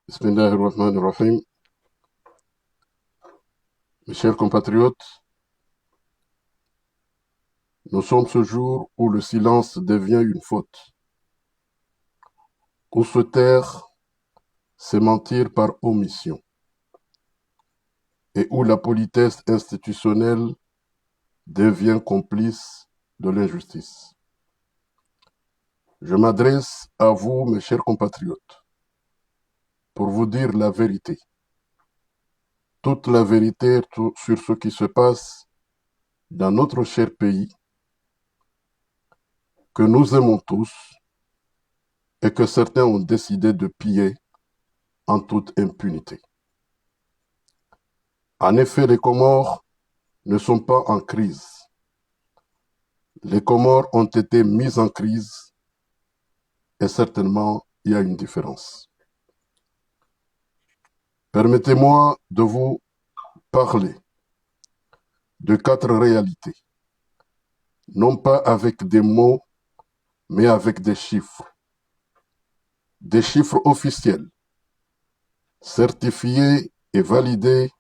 Bismillahirrahmanirrahim. Mes chers compatriotes, nous sommes ce jour où le silence devient une faute, où se taire, c'est mentir par omission, et où la politesse institutionnelle devient complice de l'injustice. Je m'adresse à vous, mes chers compatriotes, pour vous dire la vérité. Toute la vérité sur ce qui se passe dans notre cher pays, que nous aimons tous, et que certains ont décidé de piller en toute impunité. En effet, les Comores ne sont pas en crise. Les Comores ont été mises en crise et certainement il y a une différence. Permettez-moi de vous parler de 4 réalités, non pas avec des mots, mais avec des chiffres officiels, certifiés et validés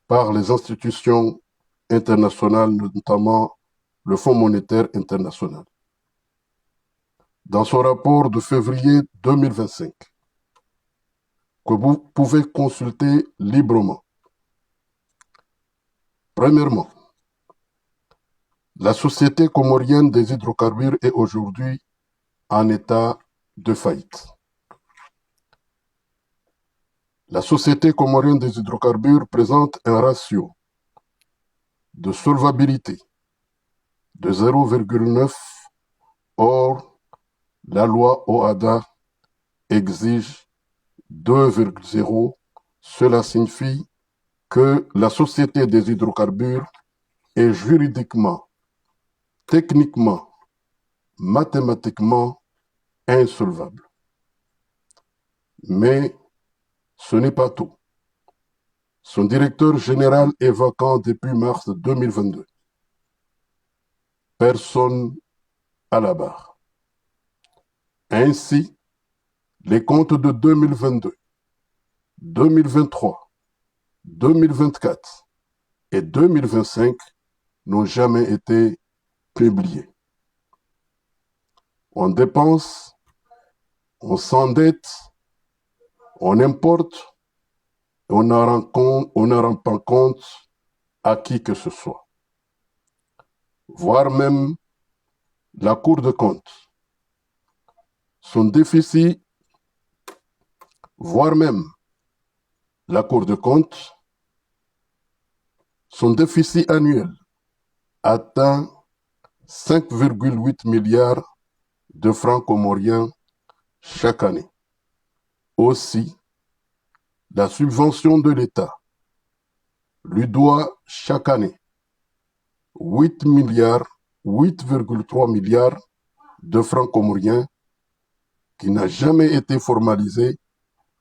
par les institutions internationales, notamment le Fonds monétaire international. Dans son rapport de février 2025, que vous pouvez consulter librement. Premièrement, la société comorienne des hydrocarbures est aujourd'hui en état de faillite. La société comorienne des hydrocarbures présente un ratio de solvabilité de 0,9. Or, la loi OHADA exige 2,0. Cela signifie que la société des hydrocarbures est juridiquement, techniquement, mathématiquement insolvable. Mais ce n'est pas tout. Son directeur général est vacant depuis mars 2022. Personne à la barre. Ainsi, les comptes de 2022, 2023, 2024 et 2025 n'ont jamais été publiés. On dépense, on s'endette, on importe, on ne rend pas compte à qui que ce soit. Voire même la Cour de compte. Son déficit, voire même la Cour de compte, son déficit annuel atteint 5,8 milliards de francs comoriens chaque année. Aussi, la subvention de l'État lui doit chaque année 8,3 milliards de francs comoriens qui n'a jamais été formalisé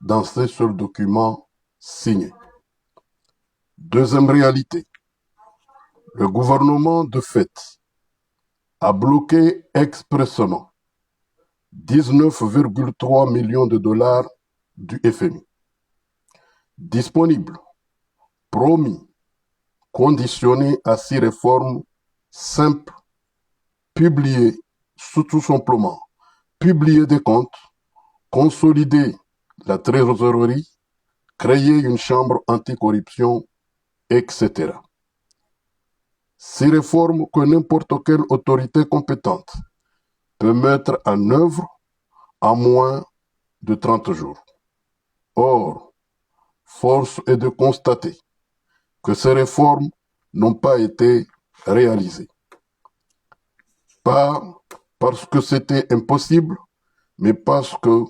dans ces seuls documents signés. Deuxième réalité, le gouvernement de fait a bloqué expressément 19,3 millions de dollars du FMI. Disponible, promis, conditionné à 6 réformes simples, publiées tout simplement, publier des comptes, consolider la trésorerie, créer une chambre anticorruption, etc. 6 réformes que n'importe quelle autorité compétente peut mettre en œuvre en moins de 30 jours. Or, force est de constater que ces réformes n'ont pas été réalisées. Pas parce que c'était impossible, mais parce que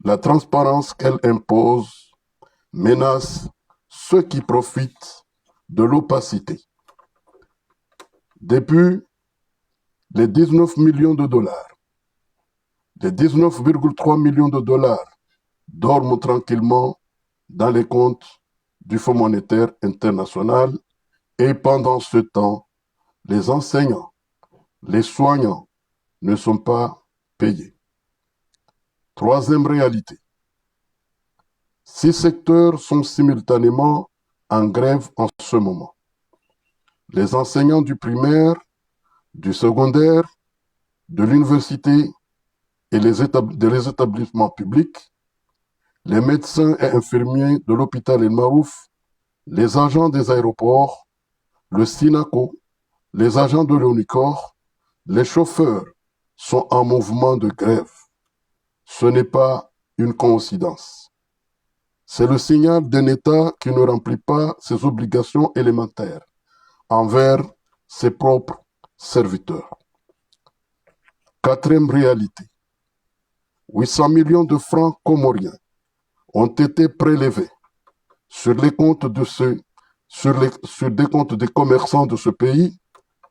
la transparence qu'elle impose menace ceux qui profitent de l'opacité. Depuis les 19 millions de dollars, les 19,3 millions de dollars dorment tranquillement dans les comptes du Fonds monétaire international et pendant ce temps, les enseignants, les soignants ne sont pas payés. Troisième réalité, 6 secteurs sont simultanément en grève en ce moment. Les enseignants du primaire, du secondaire, de l'université et les établissements publics, les médecins et infirmiers de l'hôpital El Marouf, les agents des aéroports, le SINACO, les agents de l'UNICOR, les chauffeurs sont en mouvement de grève. Ce n'est pas une coïncidence. C'est le signal d'un État qui ne remplit pas ses obligations élémentaires envers ses propres serviteurs. Quatrième réalité, 800 millions de francs comoriens ont été prélevés sur les comptes sur des comptes des commerçants de ce pays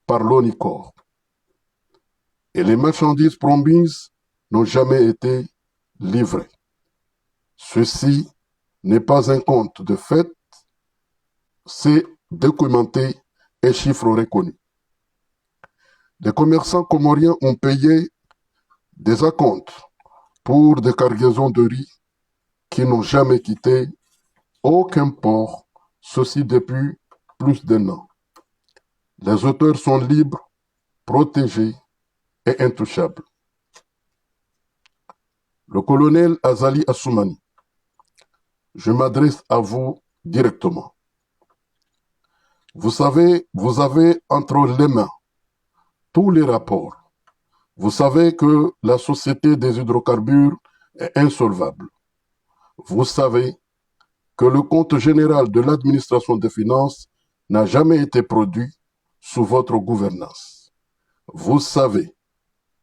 par l'ONICOR. Et les marchandises promises n'ont jamais été livrées. Ceci n'est pas un compte de fait, c'est documenté et chiffres reconnus. Les commerçants comoriens ont payé des acomptes pour des cargaisons de riz qui n'ont jamais quitté aucun port, ceci depuis plus d'1 an. Les auteurs sont libres, protégés et intouchables. Le colonel Azali Assoumani, je m'adresse à vous directement. Vous savez, vous avez entre les mains tous les rapports. Vous savez que la société des hydrocarbures est insolvable. Vous savez que le compte général de l'administration des finances n'a jamais été produit sous votre gouvernance. Vous savez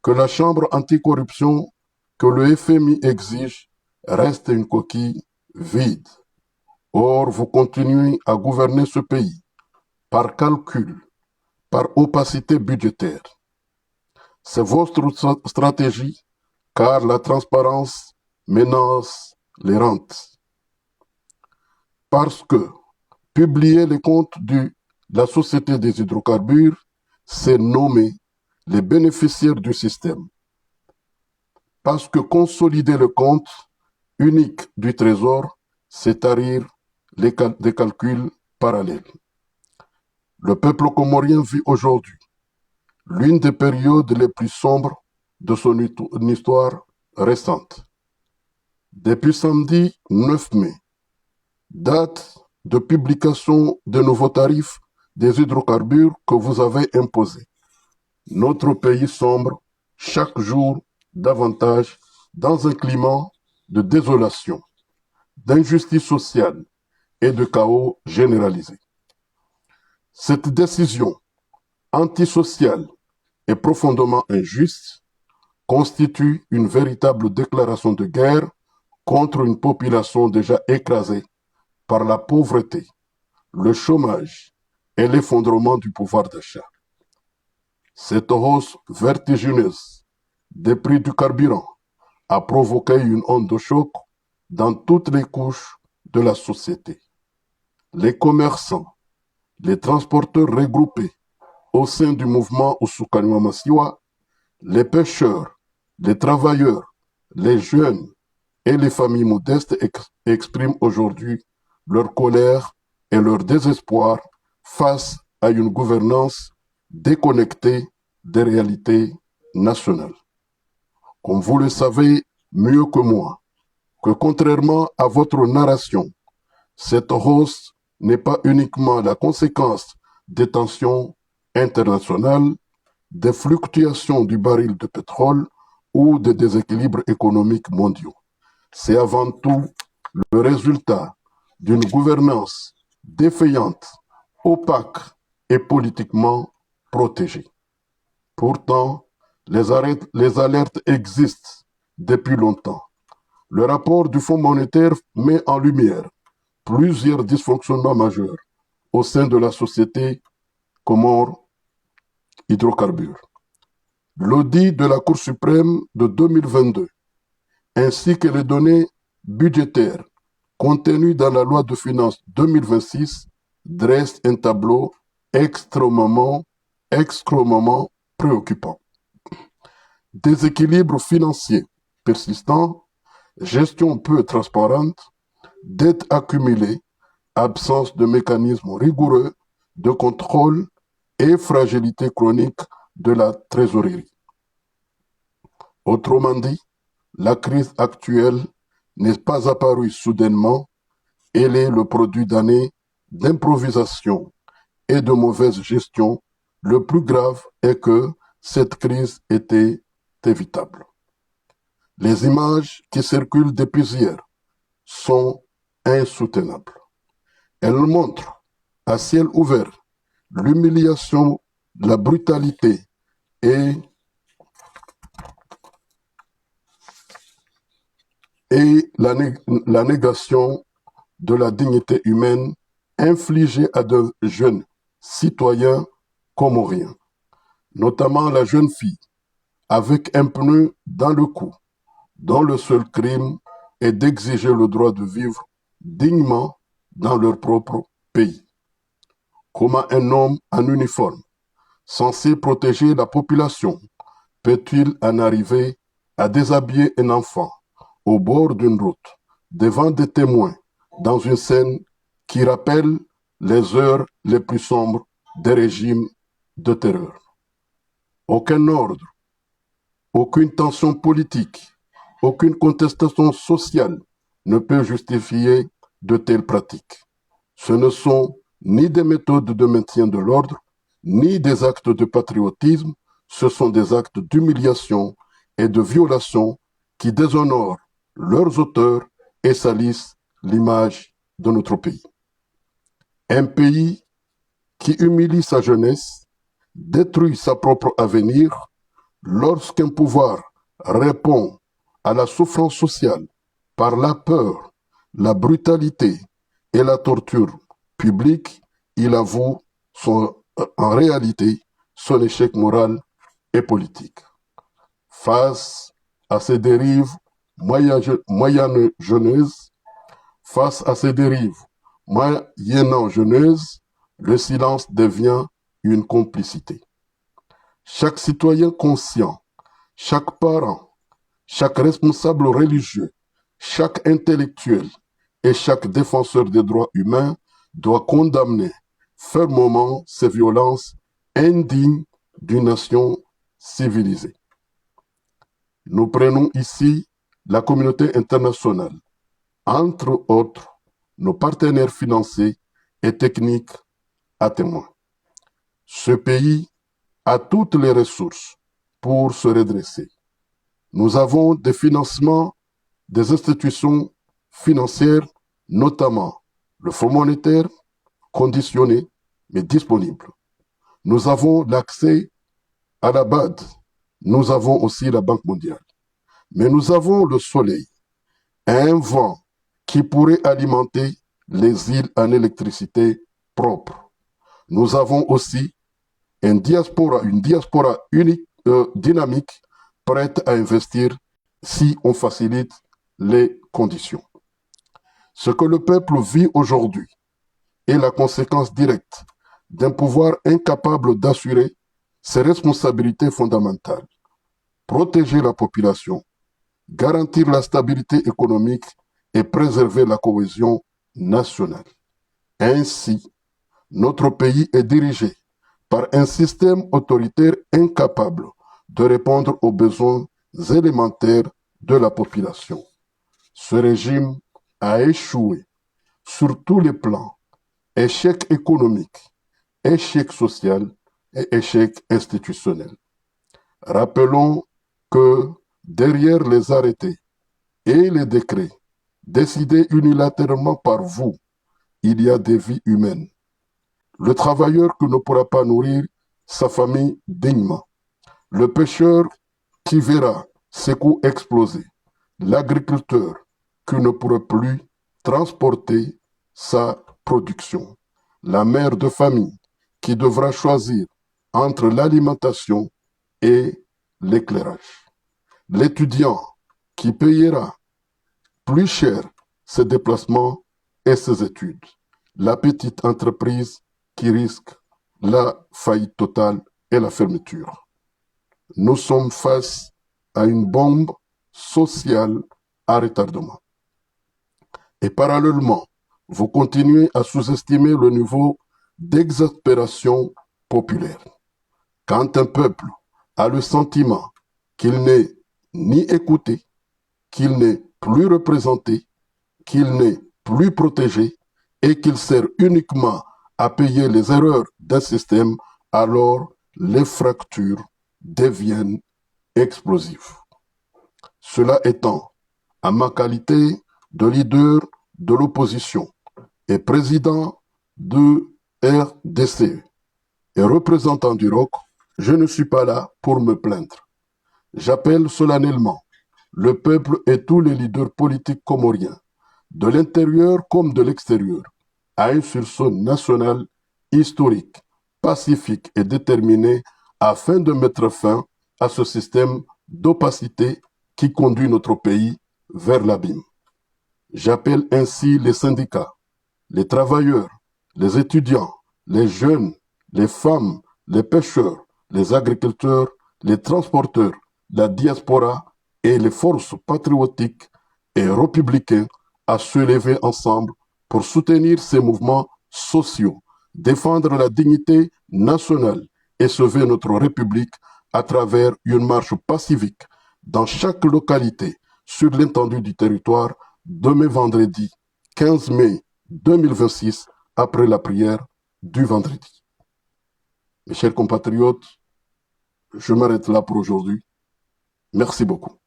que la Chambre anticorruption que le FMI exige reste une coquille vide. Or, vous continuez à gouverner ce pays par calcul, par opacité budgétaire. C'est votre stratégie, car la transparence menace les rentes. Parce que publier les comptes de la Société des hydrocarbures, c'est nommer les bénéficiaires du système. Parce que consolider le compte unique du Trésor, c'est tarir des calculs parallèles. Le peuple comorien vit aujourd'hui l'une des périodes les plus sombres de son histoire récente. Depuis samedi 9 mai, date de publication des nouveaux tarifs des hydrocarbures que vous avez imposés, notre pays sombre chaque jour davantage dans un climat de désolation, d'injustice sociale et de chaos généralisé. Cette décision antisociale et profondément injuste constitue une véritable déclaration de guerre contre une population déjà écrasée par la pauvreté, le chômage et l'effondrement du pouvoir d'achat. Cette hausse vertigineuse des prix du carburant a provoqué une onde de choc dans toutes les couches de la société. Les commerçants, les transporteurs regroupés au sein du mouvement Usukani Masiwa, les pêcheurs, les travailleurs, les jeunes et les familles modestes expriment aujourd'hui leur colère et leur désespoir face à une gouvernance déconnectée des réalités nationales. Comme vous le savez mieux que moi, que contrairement à votre narration, cette hausse n'est pas uniquement la conséquence des tensions internationales, des fluctuations du baril de pétrole ou des déséquilibres économiques mondiaux. C'est avant tout le résultat d'une gouvernance défaillante, opaque et politiquement protégée. Pourtant, les alertes existent depuis longtemps. Le rapport du Fonds monétaire met en lumière plusieurs dysfonctionnements majeurs au sein de la société Comore Hydrocarbures. L'audit de la Cour suprême de 2022 ainsi que les données budgétaires contenues dans la loi de finances 2026 dressent un tableau extrêmement préoccupant. Déséquilibre financier persistant, gestion peu transparente, dettes accumulées, absence de mécanismes rigoureux de contrôle et fragilité chronique de la trésorerie. Autrement dit, la crise actuelle n'est pas apparue soudainement, elle est le produit d'années d'improvisation et de mauvaise gestion. Le plus grave est que cette crise était évitable. Les images qui circulent depuis hier sont insoutenables. Elles montrent à ciel ouvert l'humiliation, la brutalité et la négation de la dignité humaine infligée à de jeunes citoyens comoriens, notamment la jeune fille avec un pneu dans le cou, dont le seul crime est d'exiger le droit de vivre dignement dans leur propre pays. Comment un homme en uniforme, censé protéger la population, peut-il en arriver à déshabiller un enfant au bord d'une route, devant des témoins, dans une scène qui rappelle les heures les plus sombres des régimes de terreur? Aucun ordre, aucune tension politique, aucune contestation sociale ne peut justifier de telles pratiques. Ce ne sont ni des méthodes de maintien de l'ordre, ni des actes de patriotisme, ce sont des actes d'humiliation et de violation qui déshonorent leurs auteurs et salissent l'image de notre pays. Un pays qui humilie sa jeunesse, détruit sa propre avenir, lorsqu'un pouvoir répond à la souffrance sociale par la peur, la brutalité et la torture publique, il avoue en réalité son échec moral et politique. Face à ces dérives moyenâgeuses, le silence devient une complicité. Chaque citoyen conscient, chaque parent, chaque responsable religieux, chaque intellectuel et chaque défenseur des droits humains doit condamner fermement ces violences indignes d'une nation civilisée. Nous prenons ici la communauté internationale, entre autres nos partenaires financiers et techniques à témoin. Ce pays a toutes les ressources pour se redresser. Nous avons des financements des institutions financières, notamment le Fonds monétaire, conditionné mais disponible. Nous avons l'accès à la BAD. Nous avons aussi la Banque mondiale. Mais nous avons le soleil, un vent qui pourrait alimenter les îles en électricité propre. Nous avons aussi une diaspora dynamique, prête à investir si on facilite les conditions. Ce que le peuple vit aujourd'hui est la conséquence directe d'un pouvoir incapable d'assurer ses responsabilités fondamentales, protéger la population, garantir la stabilité économique et préserver la cohésion nationale. Ainsi, notre pays est dirigé par un système autoritaire incapable de répondre aux besoins élémentaires de la population. Ce régime a échoué sur tous les plans: échec économique, échec social et échec institutionnel. Rappelons que derrière les arrêtés et les décrets décidés unilatéralement par vous, il y a des vies humaines. Le travailleur qui ne pourra pas nourrir sa famille dignement, le pêcheur qui verra ses coûts exploser, l'agriculteur qui ne pourra plus transporter sa production, la mère de famille qui devra choisir entre l'alimentation et l'éclairage, l'étudiant qui payera plus cher ses déplacements et ses études, la petite entreprise qui risque la faillite totale et la fermeture. Nous sommes face à une bombe sociale à retardement. Et parallèlement, vous continuez à sous-estimer le niveau d'exaspération populaire. Quand un peuple a le sentiment qu'il n'est ni écouté, qu'il n'est plus représenté, qu'il n'est plus protégé et qu'il sert uniquement à payer les erreurs d'un système, alors les fractures deviennent explosives. Cela étant, à ma qualité de leader de l'opposition et président de RDC et représentant du ROC, je ne suis pas là pour me plaindre. J'appelle solennellement le peuple et tous les leaders politiques comoriens, de l'intérieur comme de l'extérieur, à un sursaut national historique, pacifique et déterminé afin de mettre fin à ce système d'opacité qui conduit notre pays vers l'abîme. J'appelle ainsi les syndicats, les travailleurs, les étudiants, les jeunes, les femmes, les pêcheurs, les agriculteurs, les transporteurs, la diaspora et les forces patriotiques et républicains à se lever ensemble pour soutenir ces mouvements sociaux, défendre la dignité nationale et sauver notre République à travers une marche pacifique dans chaque localité sur l'étendue du territoire demain vendredi 15 mai 2026 après la prière du vendredi. Mes chers compatriotes, je m'arrête là pour aujourd'hui. Merci beaucoup.